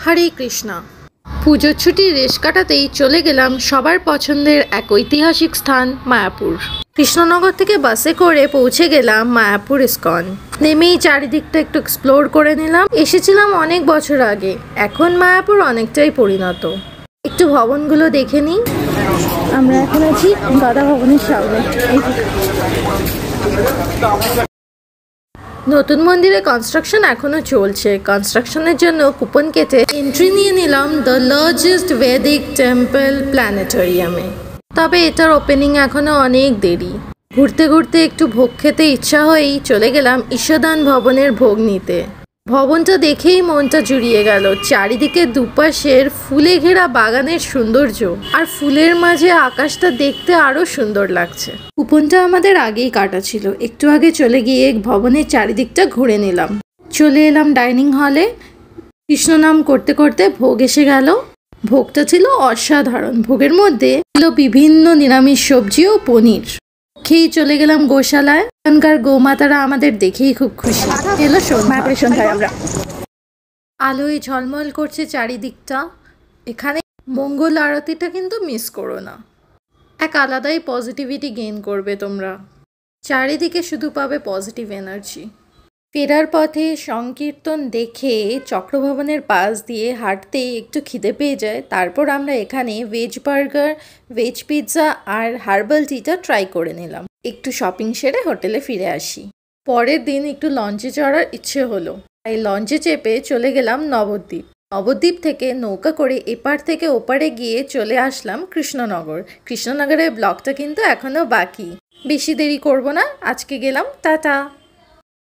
হরে কৃষ্ণা। পুজোর ছুটির রেশ কাটাতেই চলে গেলাম সবার পছন্দের এক ঐতিহাসিক স্থান মায়াপুর। কৃষ্ণনগর থেকে বাসে করে পৌঁছে গেলাম মায়াপুর ইস্কন। নেমেই চারিদিকটা একটু এক্সপ্লোর করে নিলাম। এসেছিলাম অনেক বছর আগে, এখন মায়াপুর অনেকটাই পরিণত। একটু ভবনগুলো দেখে নিই। আমরা এখন আছি গাদা ভবনের সামনে। নতুন মন্দিরে কনস্ট্রাকশন এখনো চলছে। কনস্ট্রাকশনের জন্য কুপন কেটে এন্ট্রি নিয়ে নিলাম দ্য লার্জেস্ট ভেদিক টেম্পল প্ল্যানেটোরিয়ামে। তবে এটার ওপেনিং এখনো অনেক দেরি। ঘুরতে ঘুরতে একটু ভোগ খেতে ইচ্ছা হয়েই চলে গেলাম ঈশাদান ভবনের ভোগ নিতে। ভবনটা দেখেই মনটা জুড়িয়ে গেল। চারিদিকে দুপাশের ফুলে ঘেরা বাগানের সৌন্দর্য আর ফুলের মাঝে আকাশটা দেখতে আরো সুন্দর লাগছে। কুপনটা আমাদের আগেই কাটা ছিল। একটু আগে চলে গিয়ে ভবনের চারিদিকটা ঘুরে নিলাম। চলে এলাম ডাইনিং হলে। কৃষ্ণ নাম করতে করতে ভোগ এসে গেল। ভোগটা ছিল অসাধারণ। ভোগের মধ্যে ছিল বিভিন্ন নিরামিষ সবজি ও পনির। খেয়েই চলে গেলাম গোশালায়। এখানকার গোমাতারা আমাদের দেখেই খুব খুশি। এলো সন্ধ্যায় আমরা। আলোয় ঝলমল করছে চারিদিকটা। এখানে মঙ্গল আরতিটা কিন্তু মিস করো না। এক আলাদাই পজিটিভিটি গেইন করবে তোমরা। চারিদিকে শুধু পাবে পজিটিভ এনার্জি। ফেরার পথে সংকীর্তন দেখে চক্রভবনের পাশ দিয়ে হাঁটতে একটু খিদে পেয়ে যায়। তারপর আমরা এখানে ভেজ বার্গার, ভেজ পিৎজা আর হার্বাল টিটা ট্রাই করে নিলাম। একটু শপিং সেরে হোটেলে ফিরে আসি। পরের দিন একটু লঞ্চে চড়ার ইচ্ছে হলো, তাই লঞ্চে চেপে চলে গেলাম নবদ্বীপ। নবদ্বীপ থেকে নৌকা করে এপার থেকে ওপারে গিয়ে চলে আসলাম কৃষ্ণনগর। কৃষ্ণনগরের ব্লগটা কিন্তু এখনো বাকি। বেশি দেরি করব না, আজকে গেলাম, টাটা।